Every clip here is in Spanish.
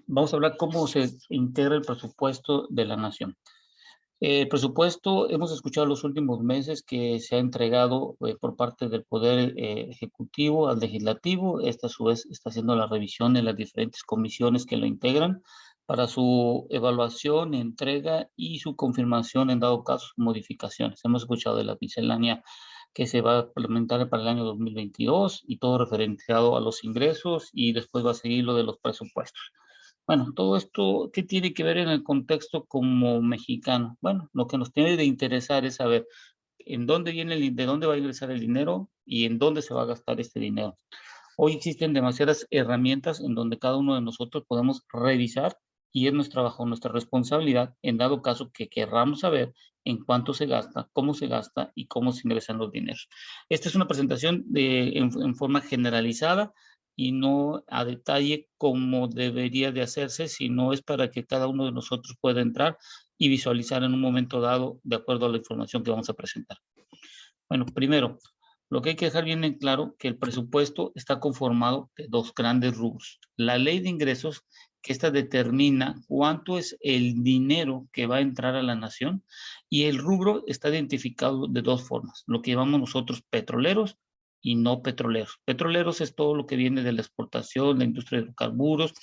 Vamos a hablar cómo se integra el presupuesto de la nación. El presupuesto, hemos escuchado los últimos meses que se ha entregado por parte del Poder Ejecutivo al Legislativo. Esta a su vez está haciendo la revisión en las diferentes comisiones que lo integran para su evaluación, entrega y su confirmación en dado caso modificaciones. Hemos escuchado de la miscelánea que se va a implementar para el año 2022 y todo referenciado a los ingresos, y después va a seguir lo de los presupuestos. Bueno, todo esto, ¿qué tiene que ver en el contexto como mexicano? Bueno, lo que nos tiene de interesar es saber en dónde viene de dónde va a ingresar el dinero y en dónde se va a gastar este dinero. Hoy existen demasiadas herramientas en donde cada uno de nosotros podemos revisar, y es bajo nuestra responsabilidad, en dado caso que querramos saber en cuánto se gasta, cómo se gasta y cómo se ingresan los dineros. Esta es una presentación en forma generalizada y no a detalle como debería de hacerse, sino es para que cada uno de nosotros pueda entrar y visualizar en un momento dado de acuerdo a la información que vamos a presentar. Bueno, primero, lo que hay que dejar bien en claro que el presupuesto está conformado de dos grandes rubros. La ley de ingresos, que esta determina cuánto es el dinero que va a entrar a la nación, y el rubro está identificado de dos formas, lo que llamamos nosotros petroleros y no petroleros. Petroleros es todo lo que viene de la exportación, la industria de hidrocarburos,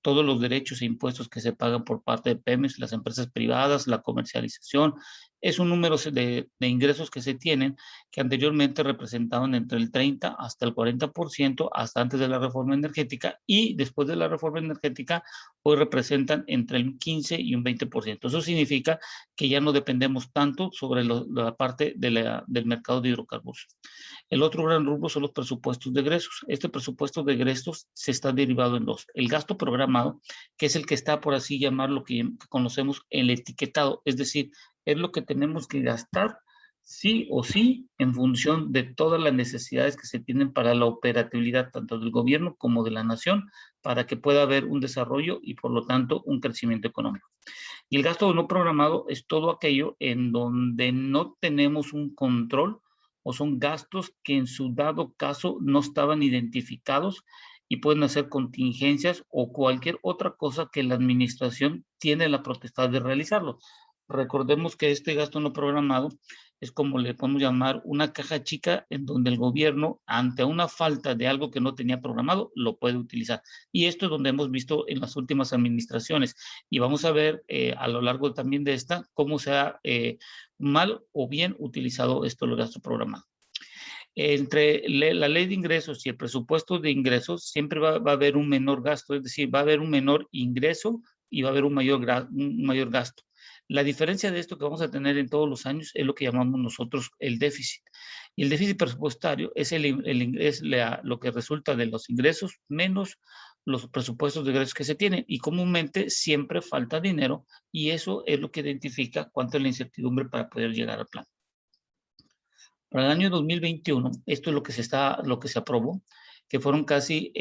todos los derechos e impuestos que se pagan por parte de Pemex, las empresas privadas, la comercialización. Es un número de ingresos que se tienen, que anteriormente representaban entre el 30 hasta el 40%, hasta antes de la reforma energética, y después de la reforma energética, hoy representan entre el 15 y un 20%. Eso significa que ya no dependemos tanto sobre la parte del mercado de hidrocarburos. El otro gran rubro son los presupuestos de egresos. Este presupuesto de egresos se está derivado en dos. El gasto programado, que es el que está, por así llamarlo, que conocemos el etiquetado, es decir, es lo que tenemos que gastar sí o sí en función de todas las necesidades que se tienen para la operatividad tanto del gobierno como de la nación, para que pueda haber un desarrollo y por lo tanto un crecimiento económico. Y el gasto no programado es todo aquello en donde no tenemos un control, o son gastos que en su dado caso no estaban identificados y pueden hacer contingencias o cualquier otra cosa que la administración tiene la potestad de realizarlo. Recordemos que este gasto no programado es como le podemos llamar una caja chica, en donde el gobierno, ante una falta de algo que no tenía programado, lo puede utilizar. Y esto es donde hemos visto en las últimas administraciones. Y vamos a ver a lo largo también de esta cómo se ha mal o bien utilizado esto, el gasto programado. Entre la ley de ingresos y el presupuesto de ingresos siempre va a haber un menor gasto, es decir, va a haber un menor ingreso y va a haber un mayor gasto. La diferencia de esto que vamos a tener en todos los años es lo que llamamos nosotros el déficit. Y el déficit presupuestario es, lo que resulta de los ingresos menos los presupuestos de ingresos que se tienen, y comúnmente siempre falta dinero, y eso es lo que identifica cuánto es la incertidumbre para poder llegar al plan. Para el año 2021, esto es lo que se aprobó, que fueron casi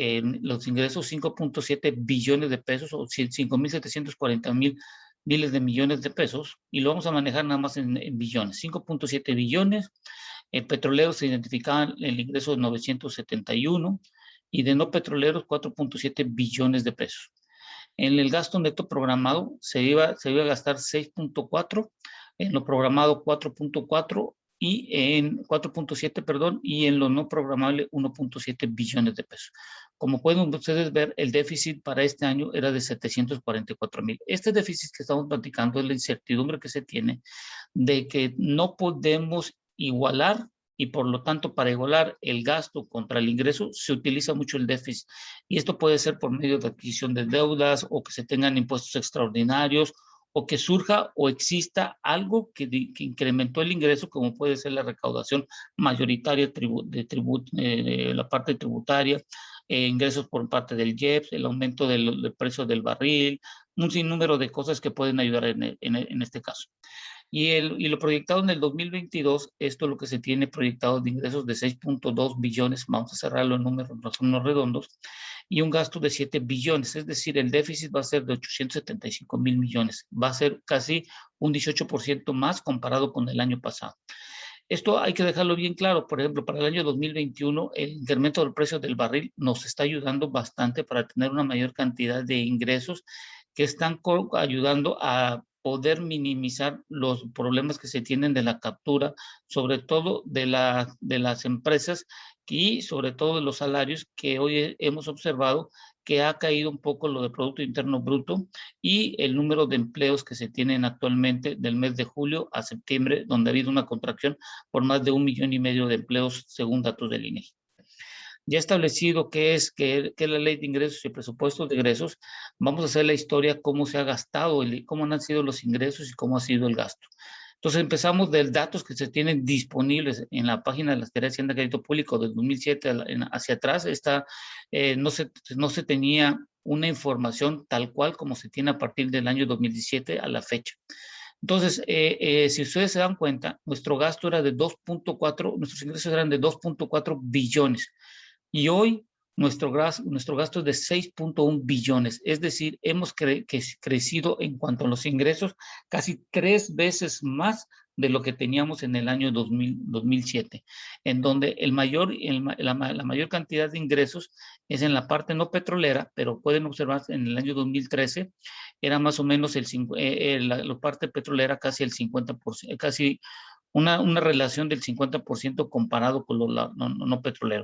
los ingresos 5.7 billones de pesos, o 5.740 miles de millones de pesos, y lo vamos a manejar nada más en billones, 5.7 billones. Petroleros se identificaban el ingreso de 971, y de no petroleros 4.7 billones de pesos. En el gasto neto programado se iba a gastar 6.4, en lo programado 4.4 y en 4.7, perdón, y en lo no programable 1.7 billones de pesos. Como pueden ustedes ver, el déficit para este año era de 744,000. Este déficit que estamos platicando es la incertidumbre que se tiene de que no podemos igualar, y por lo tanto para igualar el gasto contra el ingreso se utiliza mucho el déficit, y esto puede ser por medio de adquisición de deudas, o que se tengan impuestos extraordinarios, o que surja o exista algo que incrementó el ingreso, como puede ser la recaudación mayoritaria de la parte tributaria, ingresos por parte del IEPS, el aumento del precio del barril, un sinnúmero de cosas que pueden ayudar en este caso. Y lo proyectado en el 2022, esto es lo que se tiene proyectado de ingresos de 6.2 billones, vamos a cerrarlo en números redondos, y un gasto de 7 billones, es decir, el déficit va a ser de 875,000 millones, va a ser casi un 18% más comparado con el año pasado. Esto hay que dejarlo bien claro. Por ejemplo, para el año 2021, el incremento del precio del barril nos está ayudando bastante para tener una mayor cantidad de ingresos que están ayudando a poder minimizar los problemas que se tienen de la captura, sobre todo de las empresas y sobre todo de los salarios que hoy hemos observado que ha caído un poco lo de Producto Interno Bruto y el número de empleos que se tienen actualmente del mes de julio a septiembre, donde ha habido una contracción por más de 1,5 millones de empleos según datos del INEGI. Ya establecido qué es la ley de ingresos y presupuestos de egresos, vamos a hacer la historia, cómo se ha gastado, cómo han sido los ingresos y cómo ha sido el gasto. Entonces empezamos de datos que se tienen disponibles en la página de la Secretaría de Hacienda y Crédito Público del 2007 hacia atrás. No se tenía una información tal cual como se tiene a partir del año 2017 a la fecha. Entonces, si ustedes se dan cuenta, nuestro gasto era de 2.4, nuestros ingresos eran de 2.4 billones. Y hoy nuestro gasto es de 6.1 billones, es decir, hemos crecido en cuanto a los ingresos casi 3 veces más de lo que teníamos en el año 2007, en donde la mayor cantidad de ingresos es en la parte no petrolera, pero pueden observar en el año 2013 era más o menos la parte petrolera casi el 50%, casi una relación del 50% comparado con lo no petrolero.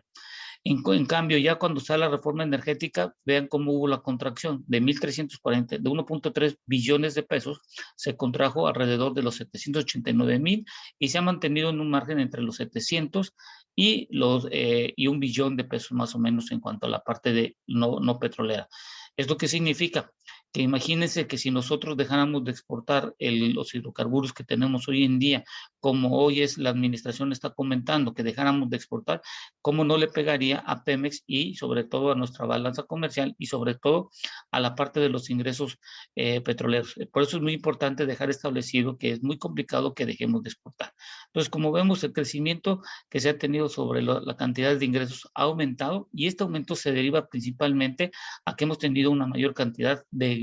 En cambio, ya cuando está la reforma energética, vean cómo hubo la contracción de 1.340, de 1.3 billones de pesos, se contrajo alrededor de los 789,000 y se ha mantenido en un margen entre los 700 y 1 billón de pesos más o menos en cuanto a la parte de no petrolera. ¿Esto qué significa? Que imagínense que si nosotros dejáramos de exportar los hidrocarburos que tenemos hoy en día, como hoy la administración está comentando, que dejáramos de exportar, ¿cómo no le pegaría a Pemex y sobre todo a nuestra balanza comercial y sobre todo a la parte de los ingresos petroleros? Por eso es muy importante dejar establecido que es muy complicado que dejemos de exportar. Entonces, como vemos, el crecimiento que se ha tenido sobre la cantidad de ingresos ha aumentado y este aumento se deriva principalmente a que hemos tenido una mayor cantidad de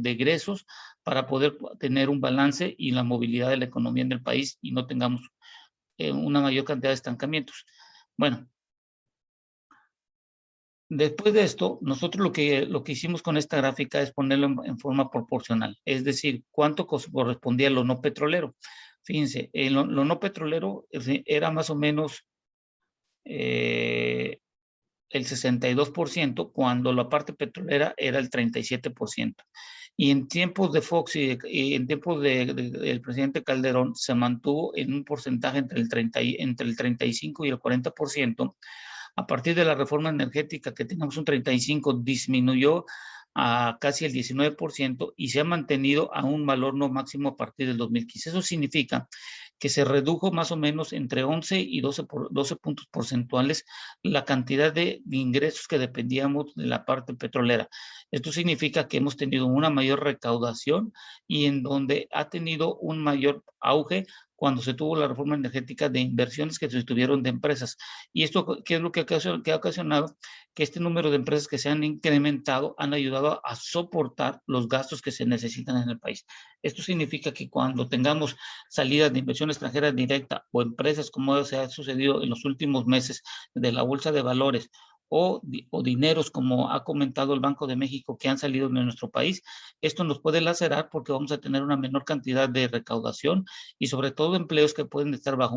egresos para poder tener un balance y la movilidad de la economía en el país y no tengamos una mayor cantidad de estancamientos. Bueno, después de esto, nosotros lo que hicimos con esta gráfica es ponerlo en forma proporcional, es decir, cuánto correspondía a lo no petrolero. Fíjense, lo no petrolero era más o menos el 62%, cuando la parte petrolera era el 37%. Y en tiempos de Fox y en tiempos del presidente Calderón se mantuvo en un porcentaje entre el 35 y el 40%. A partir de la reforma energética que teníamos un 35%, disminuyó a casi el 19% y se ha mantenido a un valor no máximo a partir del 2015. Eso significa que se redujo más o menos entre 11 y 12 puntos porcentuales la cantidad de ingresos que dependíamos de la parte petrolera. Esto significa que hemos tenido una mayor recaudación y en donde ha tenido un mayor auge cuando se tuvo la reforma energética de inversiones que se tuvieron de empresas. ¿Y esto qué es lo que ha ocasionado? Que este número de empresas que se han incrementado han ayudado a soportar los gastos que se necesitan en el país. Esto significa que cuando tengamos salidas de inversión extranjera directa o empresas como se ha sucedido en los últimos meses de la Bolsa de Valores o dineros como ha comentado el Banco de México que han salido de nuestro país, esto nos puede lacerar porque vamos a tener una menor cantidad de recaudación y sobre todo empleos que pueden estar bajo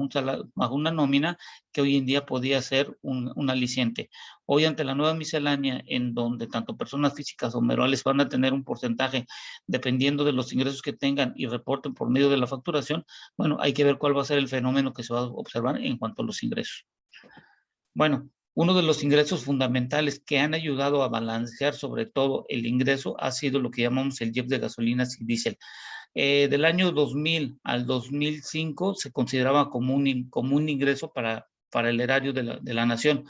una nómina que hoy en día podía ser un aliciente. Hoy ante la nueva miscelánea en donde tanto personas físicas o morales van a tener un porcentaje dependiendo de los ingresos que tengan y reporten por medio de la facturación, bueno, hay que ver cuál va a ser el fenómeno que se va a observar en cuanto a los ingresos. Bueno, uno de los ingresos fundamentales que han ayudado a balancear sobre todo el ingreso ha sido lo que llamamos el IEPS de gasolinas y diésel. Del año 2000 al 2005 se consideraba como un ingreso para el erario de la nación.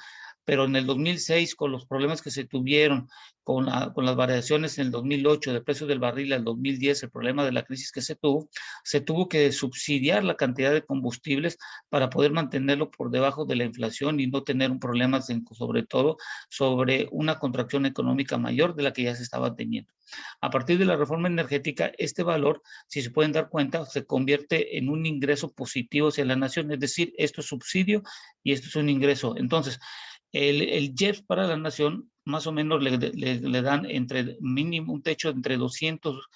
pero en el 2006, con los problemas que se tuvieron, con las variaciones en el 2008 del precio del barril al 2010, el problema de la crisis que se tuvo que subsidiar la cantidad de combustibles para poder mantenerlo por debajo de la inflación y no tener un problema, sobre todo, sobre una contracción económica mayor de la que ya se estaba teniendo. A partir de la reforma energética, este valor, si se pueden dar cuenta, se convierte en un ingreso positivo hacia la nación, es decir, esto es subsidio y esto es un ingreso. Entonces, el IEPS para la nación más o menos le dan entre mínimo un techo entre 200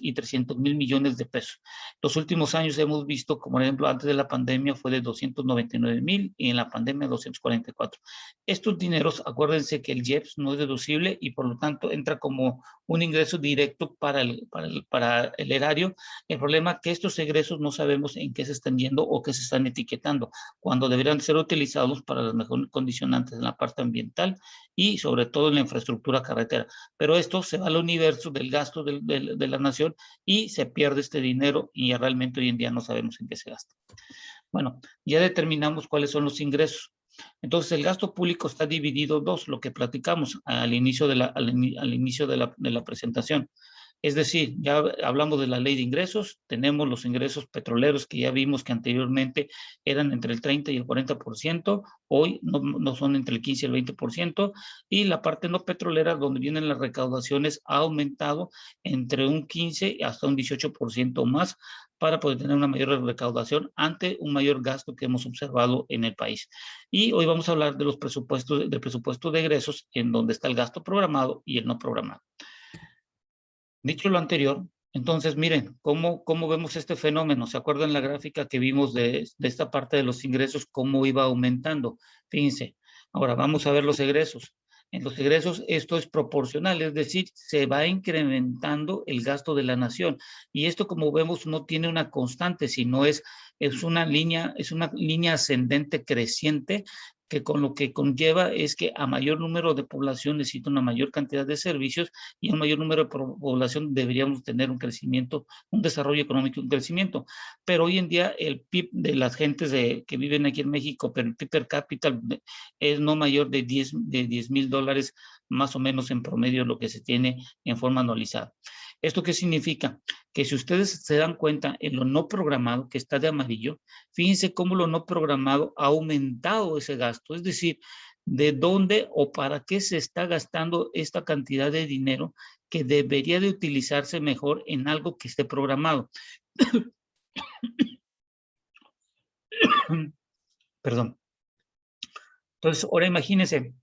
y 300 mil millones de pesos. Los últimos años hemos visto, como por ejemplo, antes de la pandemia fue de 299 mil y en la pandemia 244. Estos dineros, acuérdense que el IEPS no es deducible y por lo tanto entra como un ingreso directo para el erario. El problema es que estos egresos no sabemos en qué se están yendo o qué se están etiquetando, cuando deberían ser utilizados para las mejores condicionantes en la parte ambiental y sobre todo en la infraestructura carretera. Pero esto se va al universo del gasto de la nación y se pierde este dinero y realmente hoy en día no sabemos en qué se gasta. Bueno, ya determinamos cuáles son los ingresos. Entonces, el gasto público está dividido en dos, lo que platicamos al inicio de la presentación. Es decir, ya hablamos de la ley de ingresos, tenemos los ingresos petroleros que ya vimos que anteriormente eran entre el 30 y el 40%, hoy no son entre el 15 y el 20%, y la parte no petrolera, donde vienen las recaudaciones, ha aumentado entre un 15 hasta un 18% más para poder tener una mayor recaudación ante un mayor gasto que hemos observado en el país. Y hoy vamos a hablar de los presupuestos, del presupuesto de egresos, en donde está el gasto programado y el no programado. Dicho lo anterior, entonces miren cómo vemos este fenómeno. ¿Se acuerdan la gráfica que vimos de esta parte de los ingresos, cómo iba aumentando? Fíjense, ahora vamos a ver los egresos. En los egresos esto es proporcional, es decir, se va incrementando el gasto de la nación. Y esto, como vemos, no tiene una constante, sino es una línea ascendente creciente, que con lo que conlleva es que a mayor número de población necesita una mayor cantidad de servicios y un mayor número de población deberíamos tener un crecimiento, un desarrollo económico, un crecimiento. Pero hoy en día el PIB de las gentes que viven aquí en México, pero el PIB per cápita es no mayor de 10 mil dólares, más o menos en promedio lo que se tiene en forma anualizada. ¿Esto qué significa? Que si ustedes se dan cuenta en lo no programado, que está de amarillo, fíjense cómo lo no programado ha aumentado ese gasto, es decir, de dónde o para qué se está gastando esta cantidad de dinero que debería de utilizarse mejor en algo que esté programado. Perdón. Entonces, ahora imagínense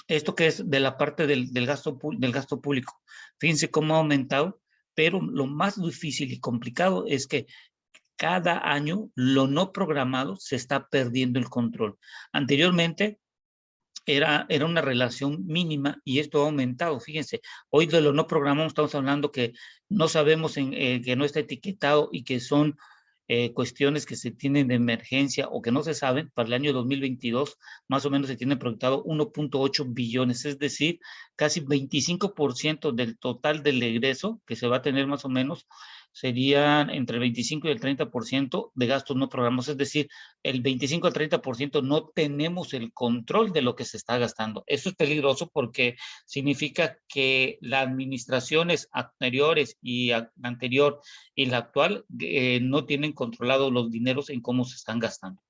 esto que es de la parte del gasto público. Fíjense cómo ha aumentado, pero lo más difícil y complicado es que cada año lo no programado se está perdiendo el control. Anteriormente, era una relación mínima y esto ha aumentado. Fíjense, hoy de lo no programado estamos hablando que no sabemos, que no está etiquetado y que son cuestiones que se tienen de emergencia o que no se saben. Para el año 2022 más o menos se tiene proyectado 1.8 billones, es decir, casi 25% del total del egreso que se va a tener más o menos serían entre el 25 y el 30% de gastos no programados, es decir, el 25 al 30% no tenemos el control de lo que se está gastando. Eso es peligroso porque significa que las administraciones anteriores y la anterior y la actual no tienen controlado los dineros en cómo se están gastando.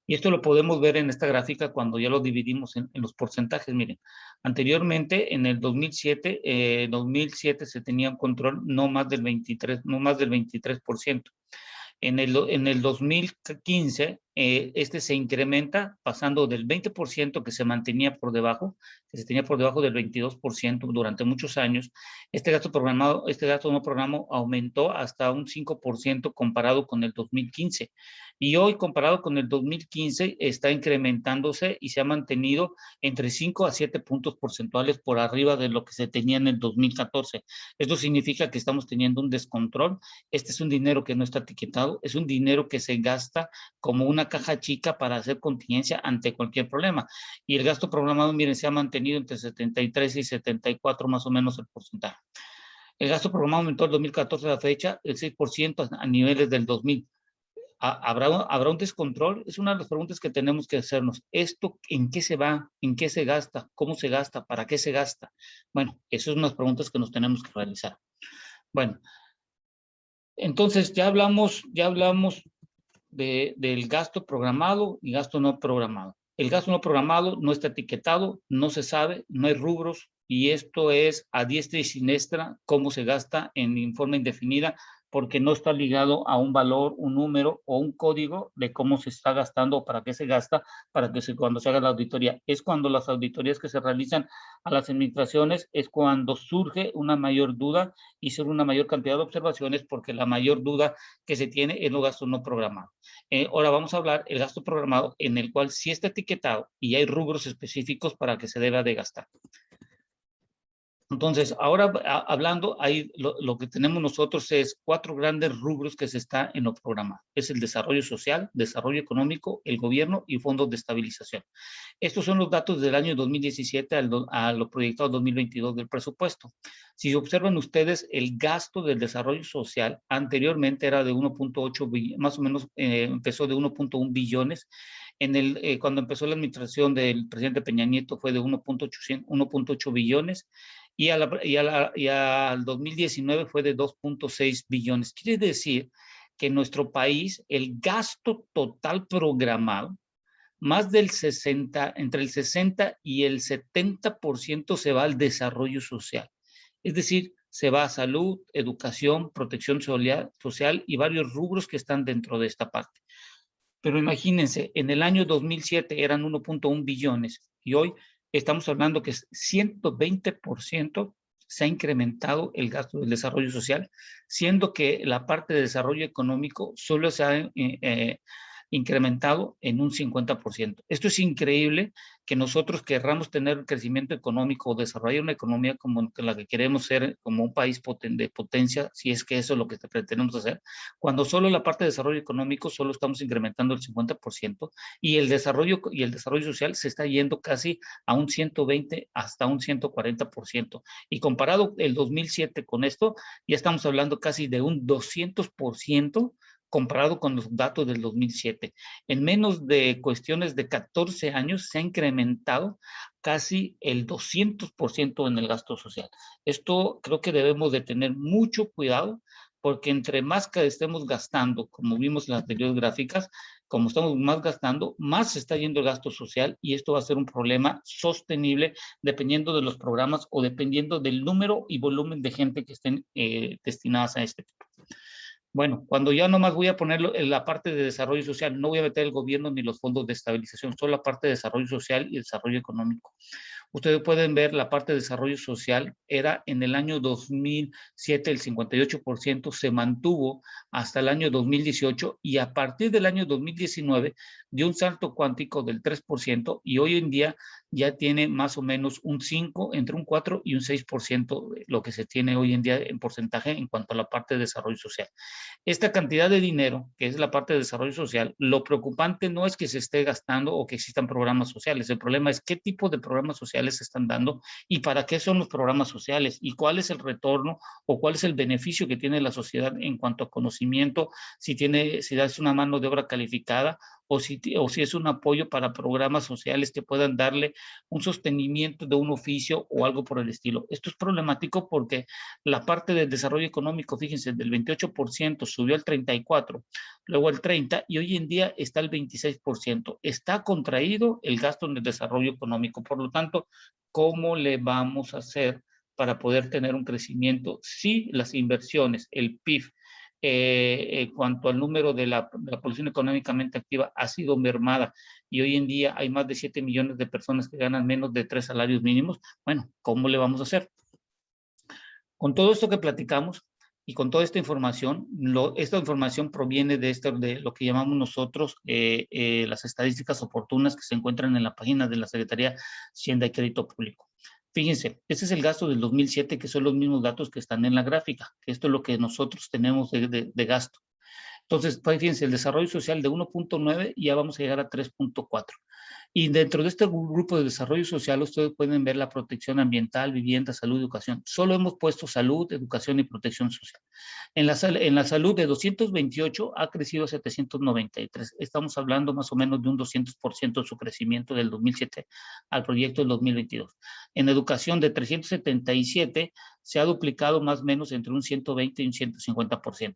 Y esto lo podemos ver en esta gráfica cuando ya lo dividimos en los porcentajes. Miren, anteriormente en el 2007 se tenía un control no más del 23%. En el 2015, este se incrementa pasando del 20% que se mantenía por debajo, que se tenía por debajo del 22% durante muchos años. Este gasto no programado aumentó hasta un 5% comparado con el 2015. Y hoy, comparado con el 2015, está incrementándose y se ha mantenido entre 5 a 7 puntos porcentuales por arriba de lo que se tenía en el 2014. Esto significa que estamos teniendo un descontrol. Este es un dinero que no está etiquetado, es un dinero que se gasta como una caja chica para hacer contingencia ante cualquier problema. Y el gasto programado, miren, se ha mantenido entre 73 y 74 más o menos el porcentaje. El gasto programado aumentó en 2014 a la fecha el 6% a niveles del 2000. ¿Habrá un descontrol? Es una de las preguntas que tenemos que hacernos. ¿Esto en qué se va? ¿En qué se gasta? ¿Cómo se gasta? ¿Para qué se gasta? Bueno, esas son unas preguntas que nos tenemos que realizar. Bueno, entonces ya hablamos del gasto programado y gasto no programado. El gasto no programado no está etiquetado, no se sabe, no hay rubros, y esto es a diestra y siniestra cómo se gasta en forma indefinida, porque no está ligado a un valor, un número o un código de cómo se está gastando o para qué se gasta, para que cuando se haga la auditoría. Es cuando las auditorías que se realizan a las administraciones, es cuando surge una mayor duda y surge una mayor cantidad de observaciones, porque la mayor duda que se tiene es los gastos no programados. Ahora vamos a hablar el gasto programado, en el cual sí está etiquetado y hay rubros específicos para que se deba de gastar. Entonces, ahora hablando, ahí lo que tenemos nosotros es 4 grandes rubros que se está en lo programado. Es el desarrollo social, desarrollo económico, el gobierno y fondos de estabilización. Estos son los datos del año 2017 a lo proyectado 2022 del presupuesto. Si observan ustedes, el gasto del desarrollo social anteriormente era de 1.8 billones, más o menos empezó de 1.1 billones. Cuando empezó la administración del presidente Peña Nieto fue de 1.8 billones, y al 2019 fue de 2.6 billones. Quiere decir que en nuestro país el gasto total programado, más del 60, entre el 60 y el 70% se va al desarrollo social. Es decir, se va a salud, educación, protección social y varios rubros que están dentro de esta parte. Pero imagínense, en el año 2007 eran 1.1 billones y hoy estamos hablando que 120% se ha incrementado el gasto del desarrollo social, siendo que la parte de desarrollo económico solo se ha incrementado en un 50%. Esto es increíble, que nosotros querramos tener crecimiento económico o desarrollar una economía como la que queremos ser, como un país de potencia, si es que eso es lo que pretendemos hacer, cuando solo la parte de desarrollo económico solo estamos incrementando el 50%, y el desarrollo social se está yendo casi a un 120 hasta un 140%. Y comparado el 2007 con esto, ya estamos hablando casi de un 200% comparado con los datos del 2007. En menos de cuestiones de 14 años se ha incrementado casi el 200% en el gasto social. Esto creo que debemos de tener mucho cuidado, porque entre más que estemos gastando, como vimos en las anteriores gráficas, como estamos más gastando, más se está yendo el gasto social, y esto va a ser un problema sostenible dependiendo de los programas o dependiendo del número y volumen de gente que estén destinadas a este tipo. Bueno, cuando ya nomás voy a ponerlo en la parte de desarrollo social, no voy a meter el gobierno ni los fondos de estabilización, solo la parte de desarrollo social y desarrollo económico. Ustedes pueden ver la parte de desarrollo social, era en el año 2007 el 58%, se mantuvo hasta el año 2018, y a partir del año 2019 dio un salto cuántico del 3%, y hoy en día ya tiene más o menos un 5, entre un 4 y un 6% lo que se tiene hoy en día en porcentaje en cuanto a la parte de desarrollo social. Esta cantidad de dinero, que es la parte de desarrollo social, lo preocupante no es que se esté gastando o que existan programas sociales. El problema es qué tipo de programas sociales se están dando y para qué son los programas sociales y cuál es el retorno o cuál es el beneficio que tiene la sociedad en cuanto a conocimiento, si es una mano de obra calificada, o si es un apoyo para programas sociales que puedan darle un sostenimiento de un oficio o algo por el estilo. Esto es problemático porque la parte del desarrollo económico, fíjense, del 28% subió al 34%, luego al 30%, y hoy en día está al 26%. Está contraído el gasto en el desarrollo económico. Por lo tanto, ¿cómo le vamos a hacer para poder tener un crecimiento si las inversiones, el PIB, en cuanto al número de la población económicamente activa ha sido mermada, y hoy en día hay más de 7 millones de personas que ganan menos de 3 salarios mínimos? Bueno, ¿cómo le vamos a hacer? Con todo esto que platicamos y con toda esta información, esta información proviene de lo que llamamos nosotros las estadísticas oportunas que se encuentran en la página de la Secretaría de Hacienda y Crédito Público. Fíjense, este es el gasto del 2007, que son los mismos datos que están en la gráfica, que esto es lo que nosotros tenemos de gasto. Entonces, pues, fíjense, el desarrollo social de 1.9 ya vamos a llegar a 3.4. Y dentro de este grupo de desarrollo social, ustedes pueden ver la protección ambiental, vivienda, salud, educación. Solo hemos puesto salud, educación y protección social. En la salud de 228 ha crecido a 793. Estamos hablando más o menos de un 200% de su crecimiento del 2007 al proyecto del 2022. En educación de 377 se ha duplicado más o menos entre un 120 y un 150%.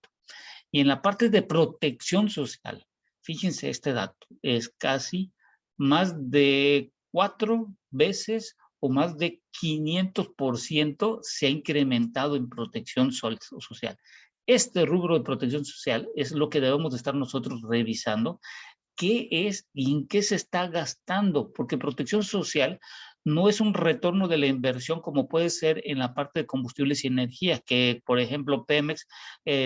Y en la parte de protección social, fíjense este dato, es casi más de 4 veces o más de 500% se ha incrementado en protección social. Este rubro de protección social es lo que debemos de estar nosotros revisando, qué es y en qué se está gastando, porque protección social no es un retorno de la inversión como puede ser en la parte de combustibles y energía, que por ejemplo Pemex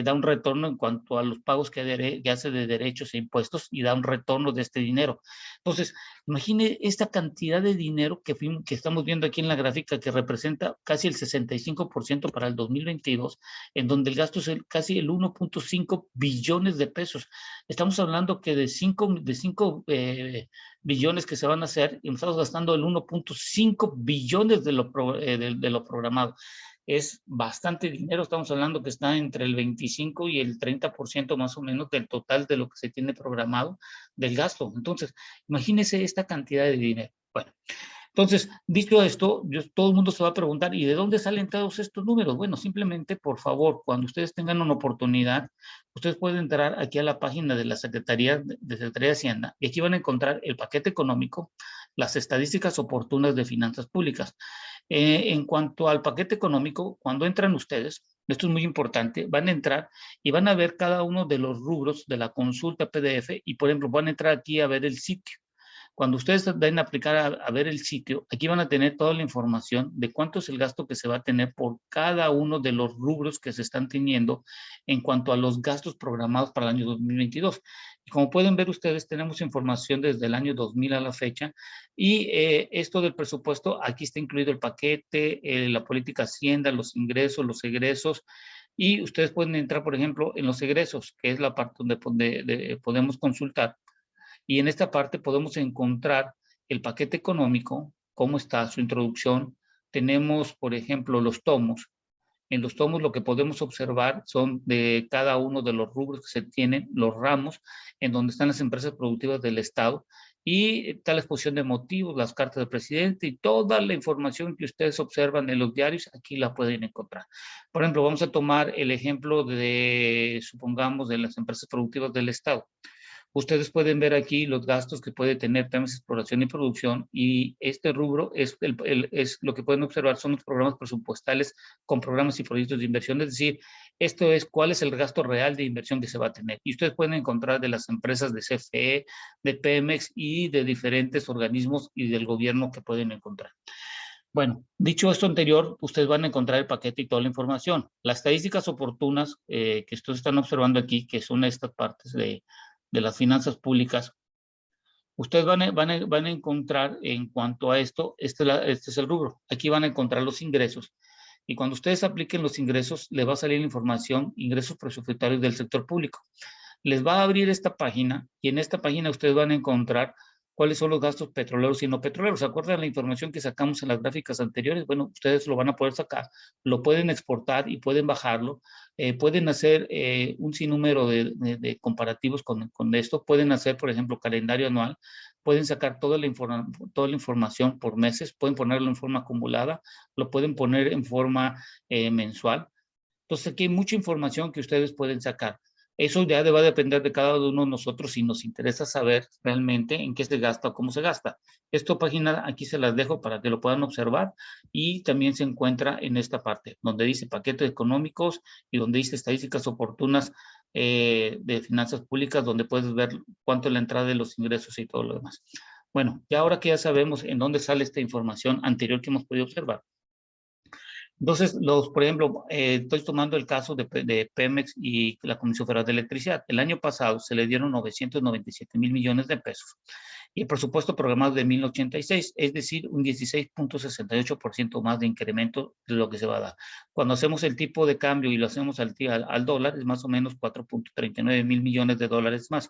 da un retorno en cuanto a los pagos que hace de derechos e impuestos y da un retorno de este dinero. Entonces, imagine esta cantidad de dinero que estamos viendo aquí en la gráfica, que representa casi el 65% para el 2022, en donde el gasto es casi el 1.5 billones de pesos. Estamos hablando que de 5 billones que se van a hacer, y estamos gastando el 1.5 billones de lo programado. Es bastante dinero, estamos hablando que está entre el 25 y el 30% más o menos del total de lo que se tiene programado del gasto. Entonces, imagínense esta cantidad de dinero. Bueno, entonces, dicho esto, todo el mundo se va a preguntar, ¿y de dónde salen todos estos números? Bueno, simplemente, por favor, cuando ustedes tengan una oportunidad, ustedes pueden entrar aquí a la página de la Secretaría de Hacienda y aquí van a encontrar el paquete económico, las estadísticas oportunas de finanzas públicas. En cuanto al paquete económico, cuando entran ustedes, esto es muy importante, van a entrar y van a ver cada uno de los rubros de la consulta PDF y, por ejemplo, van a entrar aquí a ver el sitio. Cuando ustedes den a aplicar a ver el sitio, aquí van a tener toda la información de cuánto es el gasto que se va a tener por cada uno de los rubros que se están teniendo en cuanto a los gastos programados para el año 2022. Y como pueden ver ustedes, tenemos información desde el año 2000 a la fecha y esto del presupuesto, aquí está incluido el paquete, la política Hacienda, los ingresos, los egresos, y ustedes pueden entrar, por ejemplo, en los egresos, que es la parte donde podemos consultar. Y en esta parte podemos encontrar el paquete económico, cómo está su introducción. Tenemos, por ejemplo, los tomos. En los tomos lo que podemos observar son de cada uno de los rubros que se tienen, los ramos, en donde están las empresas productivas del Estado, y está la exposición de motivos, las cartas del presidente y toda la información que ustedes observan en los diarios, aquí la pueden encontrar. Por ejemplo, vamos a tomar el ejemplo de, supongamos, de las empresas productivas del Estado. Ustedes pueden ver aquí los gastos que puede tener Pemex Exploración y Producción, y este rubro es lo que pueden observar son los programas presupuestales con programas y proyectos de inversión, es decir, esto es cuál es el gasto real de inversión que se va a tener. Y ustedes pueden encontrar de las empresas de CFE, de Pemex y de diferentes organismos y del gobierno que pueden encontrar. Bueno, dicho esto anterior, ustedes van a encontrar el paquete y toda la información. Las estadísticas oportunas que ustedes están observando aquí, que son estas partes de las finanzas públicas, ustedes van a encontrar en cuanto a esto, este es el rubro. Aquí van a encontrar los ingresos. Y cuando ustedes apliquen los ingresos, les va a salir la información, ingresos presupuestarios del sector público. Les va a abrir esta página y en esta página ustedes van a encontrar cuáles son los gastos petroleros y no petroleros. ¿Se acuerdan la información que sacamos en las gráficas anteriores? Bueno, ustedes lo van a poder sacar, lo pueden exportar y pueden bajarlo. Pueden hacer un sinnúmero de comparativos con esto. Pueden hacer, por ejemplo, calendario anual. Pueden sacar toda la información por meses. Pueden ponerlo en forma acumulada. Lo pueden poner en forma mensual. Entonces, aquí hay mucha información que ustedes pueden sacar. Eso ya va a depender de cada uno de nosotros si nos interesa saber realmente en qué se gasta o cómo se gasta. Esta página aquí se las dejo para que lo puedan observar y también se encuentra en esta parte, donde dice paquetes económicos y donde dice estadísticas oportunas de finanzas públicas, donde puedes ver cuánto es la entrada de los ingresos y todo lo demás. Bueno, ya ahora que ya sabemos en dónde sale esta información anterior que hemos podido observar, entonces, por ejemplo, estoy tomando el caso de Pemex y la Comisión Federal de Electricidad. El año pasado se le dieron 997 mil millones de pesos. y el presupuesto programado de 1086, es decir, un 16.68% más de incremento de lo que se va a dar. Cuando hacemos el tipo de cambio y lo hacemos al dólar, es más o menos 4.39 mil millones de dólares más.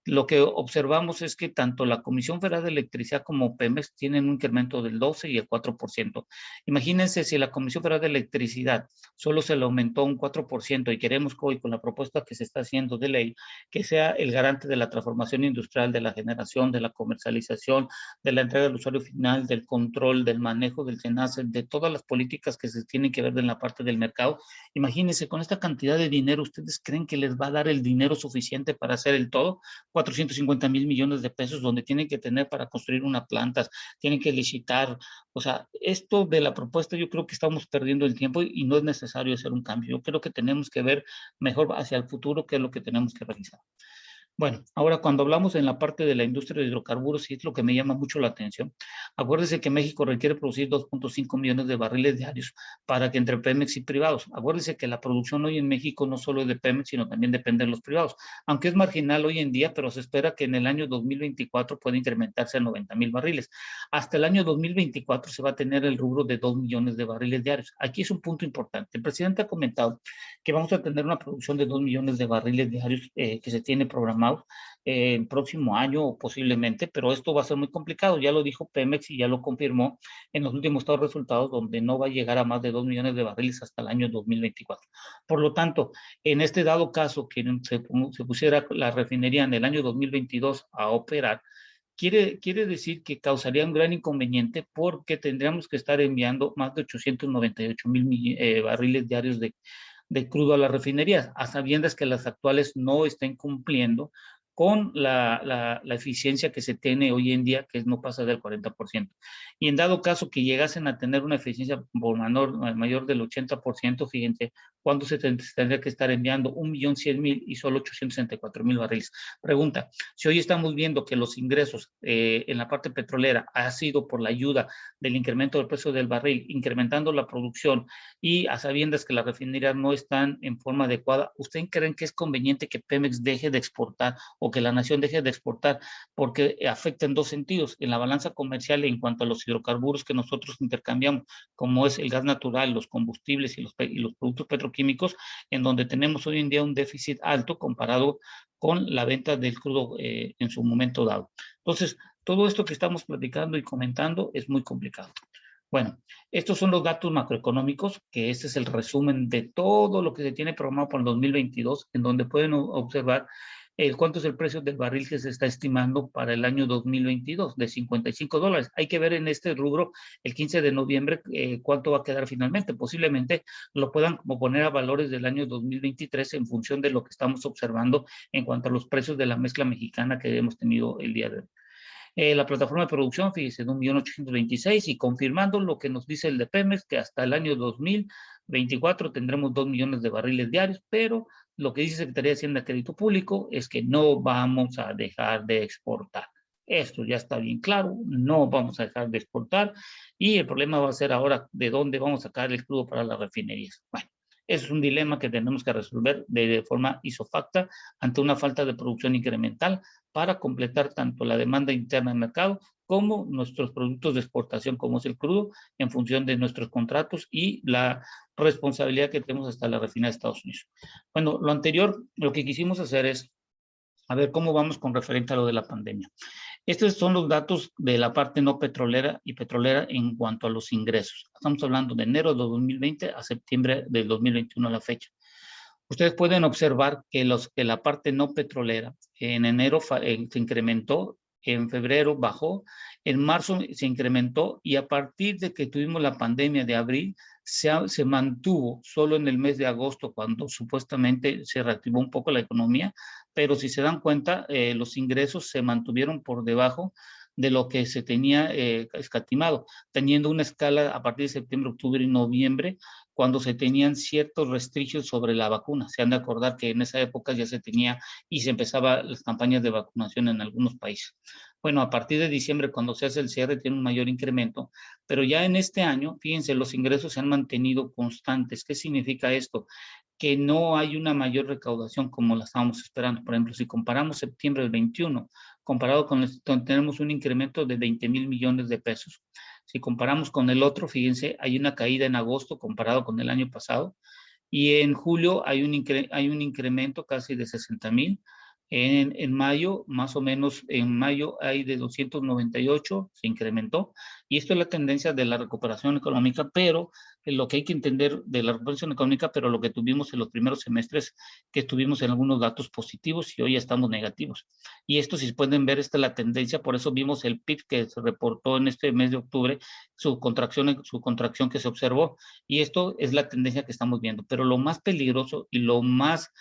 Lo que observamos es que tanto la Comisión Federal de Electricidad como Pemex tienen un incremento del 12 y el 4%. Imagínense si la Comisión Federal de Electricidad solo se le aumentó un 4% y queremos que hoy con la propuesta que se está haciendo de ley, que sea el garante de la transformación industrial, de la generación, de la comercialización, de la entrega al usuario final, del control, del manejo del SENACE, de todas las políticas que se tienen que ver en la parte del mercado. Imagínense, con esta cantidad de dinero, ¿ustedes creen que les va a dar el dinero suficiente para hacer el todo? 450 mil millones de pesos donde tienen que tener para construir una planta, tienen que licitar. O sea, esto de la propuesta yo creo que estamos perdiendo el tiempo y no es necesario hacer un cambio. Yo creo que tenemos que ver mejor hacia el futuro qué es lo que tenemos que realizar. Bueno, ahora cuando hablamos en la parte de la industria de hidrocarburos, sí es lo que me llama mucho la atención. Acuérdese que México requiere producir 2.5 millones de barriles diarios para que entre Pemex y privados. Acuérdese que la producción hoy en México no solo es de Pemex, sino también depende de los privados, aunque es marginal hoy en día, pero se espera que en el año 2024 pueda incrementarse a 90,000 barriles. Hasta el año 2024 se va a tener el rubro de 2 millones de barriles diarios. Aquí es un punto importante. El presidente ha comentado que vamos a tener una producción de 2 millones de barriles diarios que se tiene programado el próximo año o posiblemente, pero esto va a ser muy complicado. Ya lo dijo Pemex y ya lo confirmó en los últimos estados resultados, donde no va a llegar a más de 2 millones de barriles hasta el año 2024. Por lo tanto, en este dado caso que se pusiera la refinería en el año 2022 a operar, quiere decir que causaría un gran inconveniente porque tendríamos que estar enviando más de 898,000 barriles diarios de crudo a las refinerías, a sabiendas que las actuales no estén cumpliendo con la eficiencia que se tiene hoy en día, que no pasa del 40%. Y en dado caso que llegasen a tener una eficiencia por mayor del 80%, fíjense, ¿cuándo se tendría que estar enviando? 1.100.000 y solo 864,000 barriles. Pregunta, si hoy estamos viendo que los ingresos en la parte petrolera ha sido por la ayuda del incremento del precio del barril, incrementando la producción y a sabiendas que las refinerías no están en forma adecuada, ¿ustedes creen que es conveniente que Pemex deje de exportar o que la nación deje de exportar? Porque afecta en dos sentidos, en la balanza comercial en cuanto a los hidrocarburos que nosotros intercambiamos, como es el gas natural, los combustibles y los productos petroquímicos, en donde tenemos hoy en día un déficit alto comparado con la venta del crudo en su momento dado. Entonces, todo esto que estamos platicando y comentando es muy complicado. Bueno, estos son los datos macroeconómicos, que este es el resumen de todo lo que se tiene programado para el 2022, en donde pueden observar cuánto es el precio del barril que se está estimando para el año 2022, de $55. Hay que ver en este rubro el 15 de noviembre cuánto va a quedar finalmente. Posiblemente lo puedan como poner a valores del año 2023 en función de lo que estamos observando en cuanto a los precios de la mezcla mexicana que hemos tenido el día de hoy. La plataforma de producción, fíjese, de 1.826.000 y confirmando lo que nos dice el de Pemex, que hasta el año 2024 tendremos 2 millones de barriles diarios, pero lo que dice Secretaría de Hacienda y Crédito Público es que no vamos a dejar de exportar. Esto ya está bien claro, no vamos a dejar de exportar y el problema va a ser ahora de dónde vamos a sacar el crudo para las refinerías. Bueno, es un dilema que tenemos que resolver de forma isofacta ante una falta de producción incremental para completar tanto la demanda interna del mercado como nuestros productos de exportación, como es el crudo, en función de nuestros contratos y la responsabilidad que tenemos hasta la refinería de Estados Unidos. Bueno, lo anterior, lo que quisimos hacer es a ver cómo vamos con referente a lo de la pandemia. Estos son los datos de la parte no petrolera y petrolera en cuanto a los ingresos. Estamos hablando de enero de 2020 a septiembre del 2021 a la fecha. Ustedes pueden observar que la parte no petrolera en enero se incrementó, en febrero bajó, en marzo se incrementó y a partir de que tuvimos la pandemia de abril se mantuvo solo en el mes de agosto cuando supuestamente se reactivó un poco la economía, pero si se dan cuenta los ingresos se mantuvieron por debajo de lo que se tenía escatimado, teniendo una escala a partir de septiembre, octubre y noviembre cuando se tenían ciertos restricciones sobre la vacuna. Se han de acordar que en esa época ya se tenía y se empezaba las campañas de vacunación en algunos países. Bueno, a partir de diciembre, cuando se hace el cierre, tiene un mayor incremento, pero ya en este año, fíjense, los ingresos se han mantenido constantes. ¿Qué significa esto? Que no hay una mayor recaudación como la estábamos esperando. Por ejemplo, si comparamos septiembre del 21 comparado con tenemos un incremento de 20,000 millones de pesos. Si comparamos con el otro, fíjense, hay una caída en agosto comparado con el año pasado, y en julio hay un incremento casi de 60,000. En mayo, más o menos, en mayo hay de 298, se incrementó, y esto es la tendencia de la recuperación económica, pero lo que hay que entender de la recuperación económica, pero lo que tuvimos en los primeros semestres, que estuvimos en algunos datos positivos y hoy ya estamos negativos. Y esto, si pueden ver, esta es la tendencia, por eso vimos el PIB que se reportó en este mes de octubre, su contracción que se observó, y esto es la tendencia que estamos viendo. Pero lo más peligroso y lo más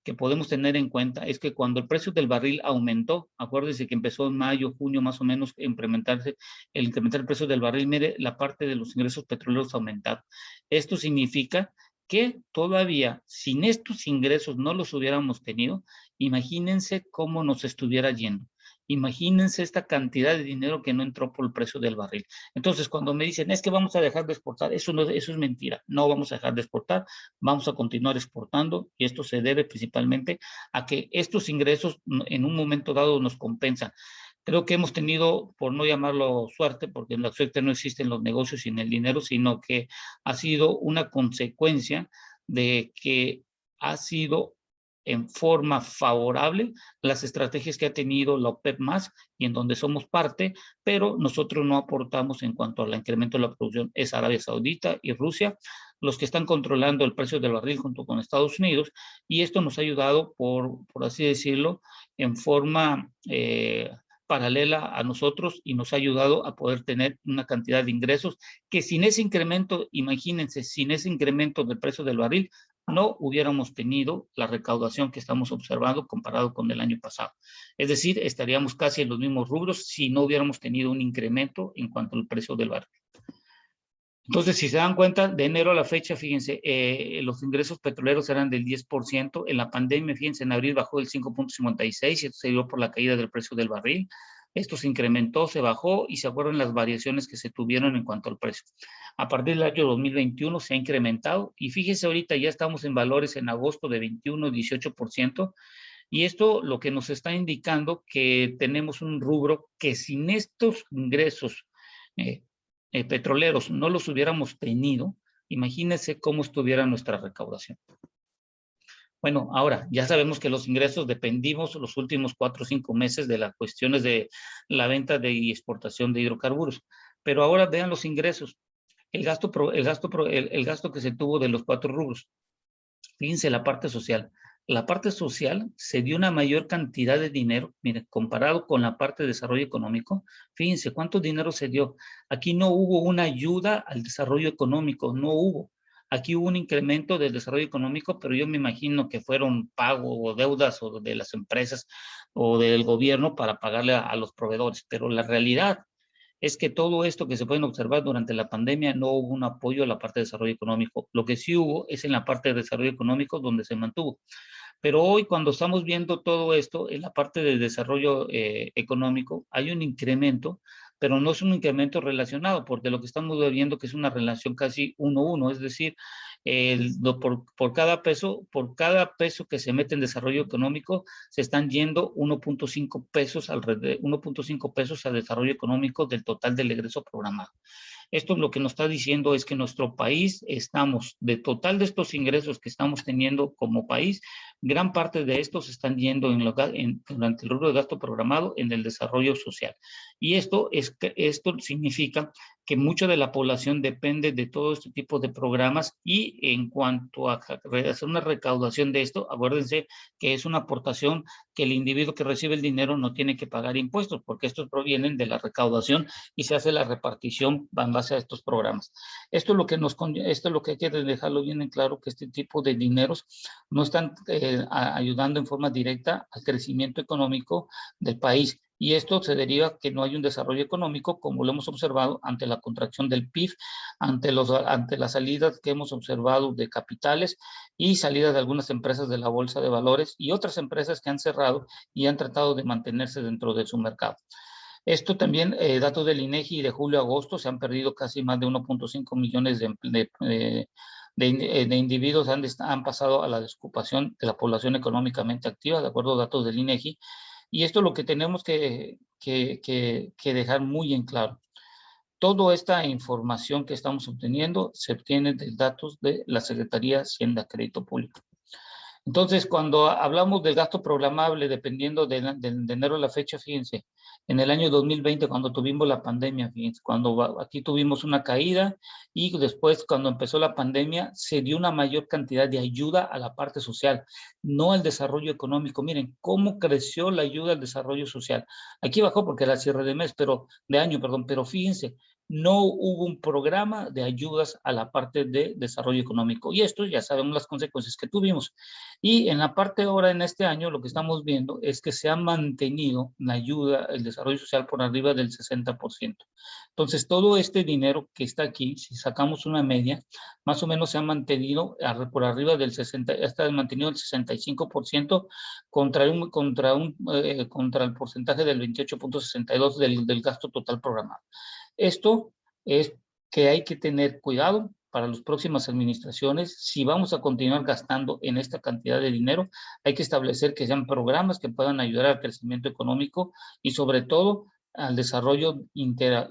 que podemos tener en cuenta es que cuando el precio del barril aumentó, acuérdense que empezó en mayo, junio más o menos incrementar el precio del barril, mire, la parte de los ingresos petroleros aumentaron. Esto significa que todavía sin estos ingresos no los hubiéramos tenido, imagínense cómo nos estuviera yendo. Imagínense esta cantidad de dinero que no entró por el precio del barril. Entonces, cuando me dicen, es que vamos a dejar de exportar, eso es mentira. No vamos a dejar de exportar, vamos a continuar exportando, y esto se debe principalmente a que estos ingresos en un momento dado nos compensan. Creo que hemos tenido, por no llamarlo suerte, porque en la suerte no existe en los negocios y en el dinero, sino que ha sido una consecuencia de que ha sido en forma favorable las estrategias que ha tenido la OPEP+, y en donde somos parte, pero nosotros no aportamos en cuanto al incremento de la producción. Es Arabia Saudita y Rusia los que están controlando el precio del barril junto con Estados Unidos, y esto nos ha ayudado, por así decirlo, en forma paralela a nosotros, y nos ha ayudado a poder tener una cantidad de ingresos que sin ese incremento, imagínense, sin ese incremento del precio del barril, no hubiéramos tenido la recaudación que estamos observando comparado con el año pasado. Es decir, estaríamos casi en los mismos rubros si no hubiéramos tenido un incremento en cuanto al precio del barril. Entonces, si se dan cuenta, de enero a la fecha, fíjense, los ingresos petroleros eran del 10%. En la pandemia, fíjense, en abril bajó del 5.56, y esto se dio por la caída del precio del barril. Esto se incrementó, se bajó, y se acuerdan las variaciones que se tuvieron en cuanto al precio. A partir del año 2021 se ha incrementado, y fíjense, ahorita ya estamos en valores en agosto de 21, 18%, y esto lo que nos está indicando que tenemos un rubro que sin estos ingresos petroleros no los hubiéramos tenido, imagínense cómo estuviera nuestra recaudación. Bueno, ahora ya sabemos que los ingresos dependimos los últimos 4 o 5 meses de las cuestiones de la venta y exportación de hidrocarburos, pero ahora vean los ingresos, el gasto que se tuvo de los 4 rubros. Fíjense la parte social. La parte social se dio una mayor cantidad de dinero, mire, comparado con la parte de desarrollo económico. Fíjense cuánto dinero se dio. Aquí no hubo una ayuda al desarrollo económico, no hubo. Aquí hubo un incremento del desarrollo económico, pero yo me imagino que fueron pagos o deudas o de las empresas o del gobierno para pagarle a los proveedores. Pero la realidad es que todo esto que se pueden observar durante la pandemia no hubo un apoyo a la parte de desarrollo económico. Lo que sí hubo es en la parte de desarrollo económico donde se mantuvo. Pero hoy, cuando estamos viendo todo esto, en la parte de desarrollo económico, hay un incremento, pero no es un incremento relacionado, porque lo que estamos viendo que es una relación casi 1-1, es decir, por cada peso que se mete en desarrollo económico, se están yendo 1.5 pesos, alrededor 1.5 pesos al desarrollo económico del total del egreso programado. Esto lo que nos está diciendo es que nuestro país estamos, de total de estos ingresos que estamos teniendo como país, gran parte de estos están yendo durante el rubro de gasto programado en el desarrollo social. Y esto significa que mucha de la población depende de todo este tipo de programas, y en cuanto a hacer una recaudación de esto, acuérdense que es una aportación que el individuo que recibe el dinero no tiene que pagar impuestos, porque estos provienen de la recaudación y se hace la repartición en base a estos programas. Esto es lo que hay que dejarlo bien en claro, que este tipo de dineros no están ayudando en forma directa al crecimiento económico del país. Y esto se deriva que no hay un desarrollo económico, como lo hemos observado ante la contracción del PIB, ante las salidas que hemos observado de capitales y salidas de algunas empresas de la bolsa de valores y otras empresas que han cerrado y han tratado de mantenerse dentro de su mercado. Esto también, datos del INEGI de julio a agosto, se han perdido casi más de 1.5 millones de individuos han pasado a la desocupación de la población económicamente activa, de acuerdo a datos del INEGI, Y esto es lo que tenemos que dejar muy en claro. Toda esta información que estamos obteniendo se obtiene de datos de la Secretaría de Hacienda y Crédito Público. Entonces, cuando hablamos del gasto programable, dependiendo de enero a la fecha, fíjense, en el año 2020, cuando tuvimos la pandemia, fíjense, cuando aquí tuvimos una caída y después, cuando empezó la pandemia, se dio una mayor cantidad de ayuda a la parte social, no al desarrollo económico. Miren, cómo creció la ayuda al desarrollo social. Aquí bajó porque era cierre de mes, de año, perdón, pero fíjense, no hubo un programa de ayudas a la parte de desarrollo económico. Y esto ya sabemos las consecuencias que tuvimos. Y en la parte ahora, en este año, lo que estamos viendo es que se ha mantenido la ayuda, el desarrollo social por arriba del 60%. Entonces, todo este dinero que está aquí, si sacamos una media, más o menos se ha mantenido por arriba del 60, está mantenido el 65% contra el porcentaje del 28.62 del gasto total programado. Esto es que hay que tener cuidado para las próximas administraciones. Si vamos a continuar gastando en esta cantidad de dinero, hay que establecer que sean programas que puedan ayudar al crecimiento económico y sobre todo al desarrollo interno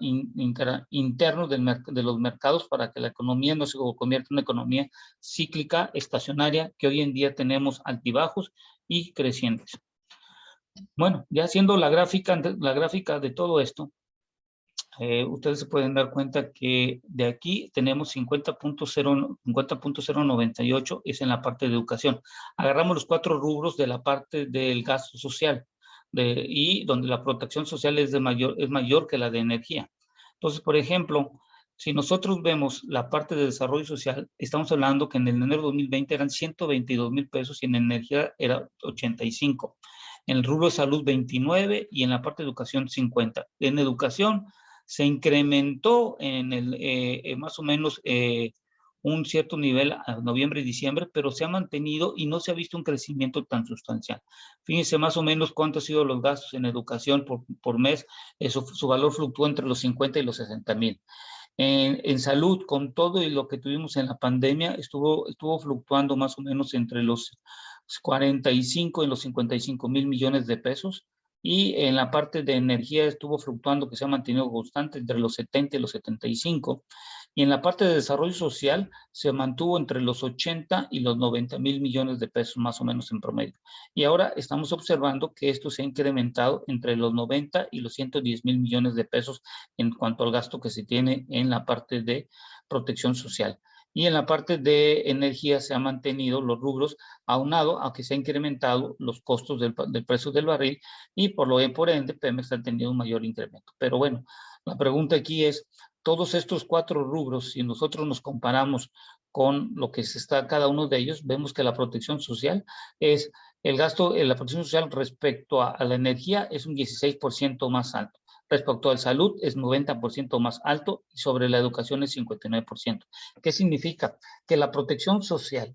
de los mercados para que la economía no se convierta en una economía cíclica, estacionaria, que hoy en día tenemos altibajos y crecientes. Bueno, ya haciendo la gráfica de todo esto, ustedes se pueden dar cuenta que de aquí tenemos 50.098 es en la parte de educación. Agarramos los 4 rubros de la parte del gasto social y donde la protección social es mayor que la de energía. Entonces, por ejemplo, si nosotros vemos la parte de desarrollo social, estamos hablando que en el enero de 2020 eran 122,000 pesos y en energía era 85. En el rubro de salud 29 y en la parte de educación 50. En educación se incrementó en más o menos un cierto nivel a noviembre y diciembre, pero se ha mantenido y no se ha visto un crecimiento tan sustancial. Fíjense más o menos cuántos han sido los gastos en educación por mes, su valor fluctúa entre los 50 y los 60,000. En salud, con todo y lo que tuvimos en la pandemia, estuvo fluctuando más o menos entre los 45 y los 55,000 millones de pesos. Y en la parte de energía estuvo fluctuando, que se ha mantenido constante entre los 70 y los 75. Y en la parte de desarrollo social se mantuvo entre los 80 y los 90,000 millones de pesos, más o menos en promedio. Y ahora estamos observando que esto se ha incrementado entre los 90 y los 110,000 millones de pesos en cuanto al gasto que se tiene en la parte de protección social. Y en la parte de energía se han mantenido los rubros aunado a que se han incrementado los costos del precio del barril y por ende Pemex ha tenido un mayor incremento. Pero bueno, la pregunta aquí es, todos estos 4 rubros, si nosotros nos comparamos con lo que se está cada uno de ellos, vemos que la protección social es el gasto, la protección social respecto a la energía es un 16% más alto. Respecto a la salud es 90% más alto y sobre la educación es 59%. ¿Qué significa? Que la protección social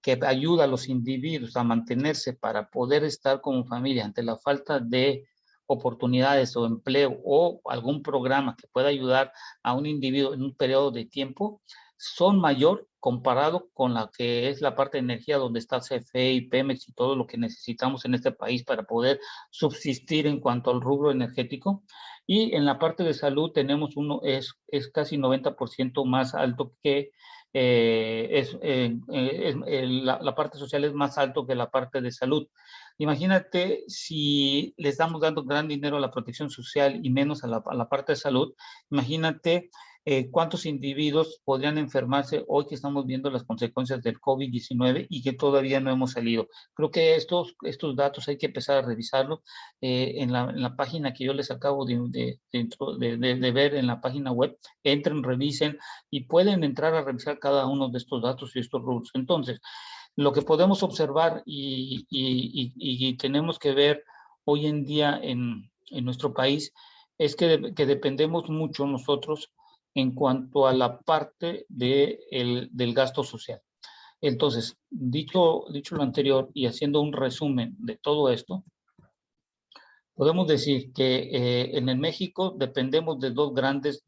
que ayuda a los individuos a mantenerse para poder estar como familia ante la falta de oportunidades o empleo o algún programa que pueda ayudar a un individuo en un periodo de tiempo, son mayor comparado con la que es la parte de energía donde está CFE y Pemex y todo lo que necesitamos en este país para poder subsistir en cuanto al rubro energético. Y en la parte de salud tenemos es casi 90% más alto que la parte social es más alto que la parte de salud. Imagínate si le estamos dando gran dinero a la protección social y menos a la parte de salud, imagínate cuántos individuos podrían enfermarse hoy que estamos viendo las consecuencias del COVID-19 y que todavía no hemos salido. Creo que estos datos hay que empezar a revisarlos en la página que yo les acabo de ver en la página web. Entren, revisen y pueden entrar a revisar cada uno de estos datos y estos rubros. Entonces, lo que podemos observar y tenemos que ver hoy en día en nuestro país es que dependemos mucho nosotros en cuanto a la parte del gasto social. Entonces, dicho lo anterior y haciendo un resumen de todo esto, podemos decir que en el México dependemos de dos grandes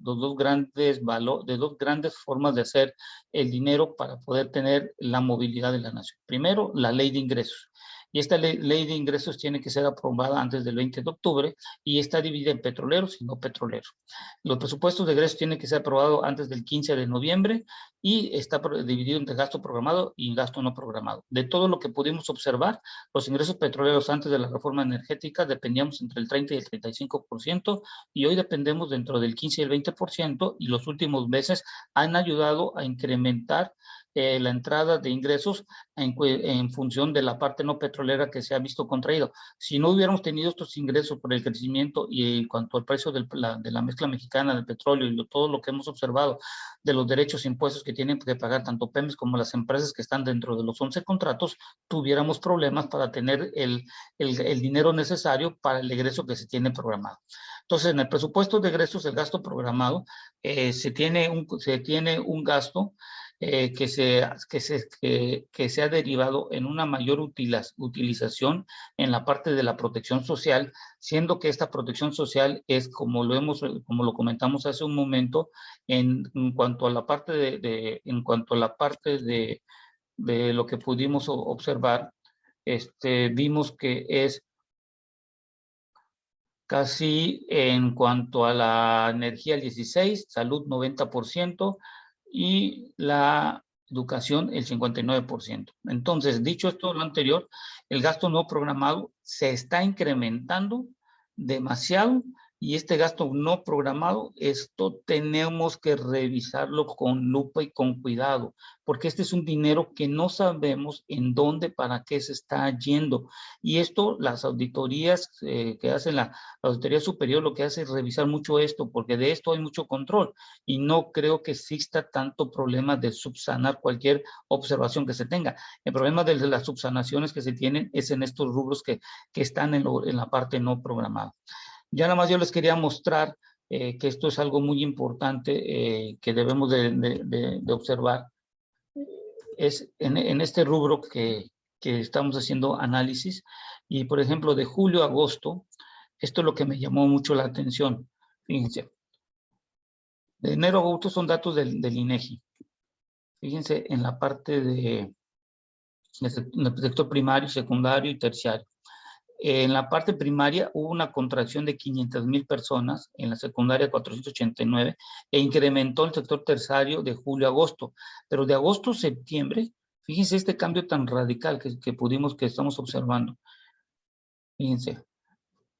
formas de hacer el dinero para poder tener la movilidad de la nación. Primero, la ley de ingresos. Y esta ley de ingresos tiene que ser aprobada antes del 20 de octubre y está dividida en petroleros y no petroleros. Los presupuestos de egresos tienen que ser aprobados antes del 15 de noviembre y está dividido entre gasto programado y gasto no programado. De todo lo que pudimos observar, los ingresos petroleros antes de la reforma energética dependíamos entre el 30 y el 35% y hoy dependemos dentro del 15 y el 20% y los últimos meses han ayudado a incrementar la entrada de ingresos en función de la parte no petrolera que se ha visto contraído. Si no hubiéramos tenido estos ingresos por el crecimiento y en cuanto al precio de la mezcla mexicana del petróleo y todo lo que hemos observado de los derechos e impuestos que tienen que pagar tanto Pemex como las empresas que están dentro de los 11 contratos, tuviéramos problemas para tener el dinero necesario para el egreso que se tiene programado. Entonces, en el presupuesto de egresos, el gasto programado, se tiene un gasto que se ha derivado en una mayor utilización en la parte de la protección social, siendo que esta protección social es, como lo comentamos hace un momento, en cuanto a la parte de lo que pudimos observar, vimos que es casi en cuanto a la energía el 16%, salud 90% y la educación el 59%. Entonces, dicho esto lo anterior, el gasto no programado se está incrementando demasiado y este gasto no programado, esto tenemos que revisarlo con lupa y con cuidado, porque este es un dinero que no sabemos en dónde, para qué se está yendo. Y esto, las auditorías que hacen la Auditoría Superior lo que hace es revisar mucho esto, porque de esto hay mucho control y no creo que exista tanto problema de subsanar cualquier observación que se tenga. El problema de las subsanaciones que se tienen es en estos rubros que están en la parte no programada. Ya nada más yo les quería mostrar que esto es algo muy importante que debemos de observar. Es en este rubro que estamos haciendo análisis y, por ejemplo, de julio a agosto, esto es lo que me llamó mucho la atención. Fíjense, de enero a agosto son datos del INEGI. Fíjense en la parte del sector primario, secundario y terciario. En la parte primaria hubo una contracción de 500,000 personas, en la secundaria 489, e incrementó el sector terciario de julio a agosto. Pero de agosto a septiembre, fíjense este cambio tan radical que estamos observando. Fíjense,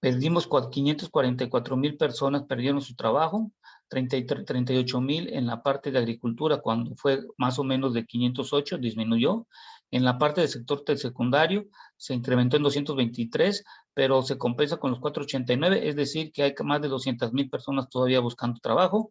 perdimos 544,000 personas, perdieron su trabajo, 38,000 en la parte de agricultura, cuando fue más o menos de 508, disminuyó. En la parte del sector secundario se incrementó en 223, pero se compensa con los 489, es decir, que hay más de 200,000 personas todavía buscando trabajo.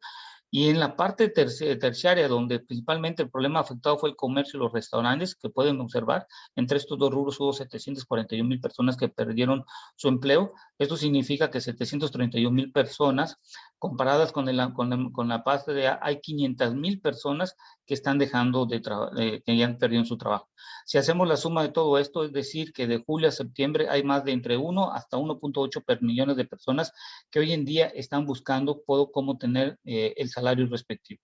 Y en la parte terciaria, donde principalmente el problema afectado fue el comercio y los restaurantes, que pueden observar, entre estos dos rubros hubo 741,000 personas que perdieron su empleo. Esto significa que 731,000 personas, comparadas con la parte de hay 500,000 personas que están dejando que ya han perdido su trabajo. Si hacemos la suma de todo esto, es decir, que de julio a septiembre hay más de entre 1 hasta 1.8 millones de personas que hoy en día están buscando cómo tener el salario respectivo.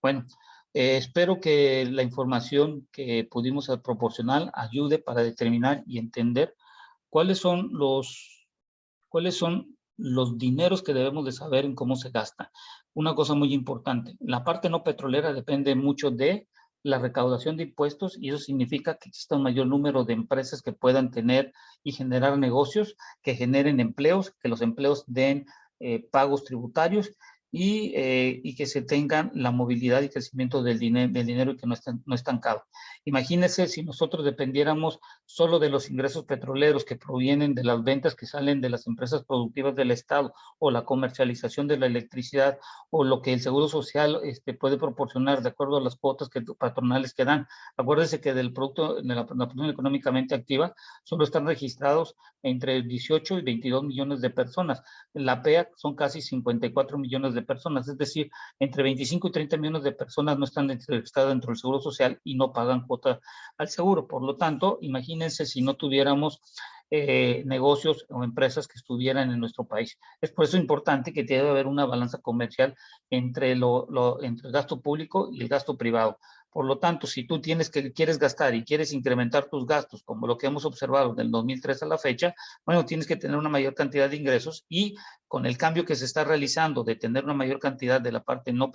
Bueno, espero que la información que pudimos proporcionar ayude para determinar y entender cuáles son los dineros que debemos de saber en cómo se gasta. Una cosa muy importante, la parte no petrolera depende mucho de la recaudación de impuestos y eso significa que exista un mayor número de empresas que puedan tener y generar negocios, que generen empleos, que los empleos den pagos tributarios y que se tengan la movilidad y crecimiento del dinero y que no estancado. Imagínense si nosotros dependiéramos solo de los ingresos petroleros que provienen de las ventas que salen de las empresas productivas del Estado o la comercialización de la electricidad o lo que el Seguro Social puede proporcionar de acuerdo a las cuotas patronales que dan. Acuérdense que del producto de la población económicamente activa solo están registrados entre 18 y 22 millones de personas. La PEA son casi 54 millones de personas, es decir, entre 25 y 30 millones de personas no están registradas dentro del Seguro Social y no pagan cuota al seguro. Por lo tanto, imagínense si no tuviéramos negocios o empresas que estuvieran en nuestro país. Es por eso importante que debe haber una balanza comercial entre entre el gasto público y el gasto privado. Por lo tanto, si tú quieres gastar y quieres incrementar tus gastos, como lo que hemos observado del 2003 a la fecha, bueno, tienes que tener una mayor cantidad de ingresos, y con el cambio que se está realizando de tener una mayor cantidad de la parte no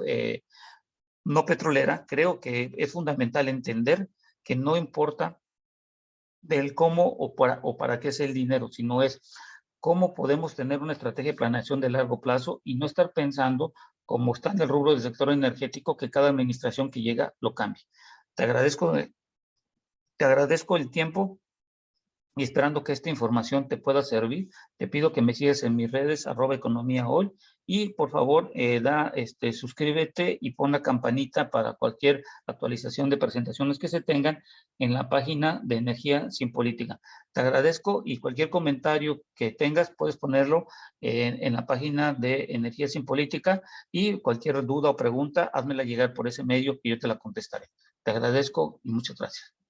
petrolera, creo que es fundamental entender que no importa del cómo o para qué es el dinero, sino es cómo podemos tener una estrategia de planeación de largo plazo y no estar pensando, como está en el rubro del sector energético, que cada administración que llega lo cambie. Te agradezco, te agradezco el tiempo, y esperando que esta información te pueda servir, te pido que me sigas en mis redes, @economiahoy, y por favor, suscríbete y pon la campanita para cualquier actualización de presentaciones que se tengan en la página de Energía Sin Política. Te agradezco, y cualquier comentario que tengas puedes ponerlo en la página de Energía Sin Política, y cualquier duda o pregunta, házmela llegar por ese medio y yo te la contestaré. Te agradezco y muchas gracias.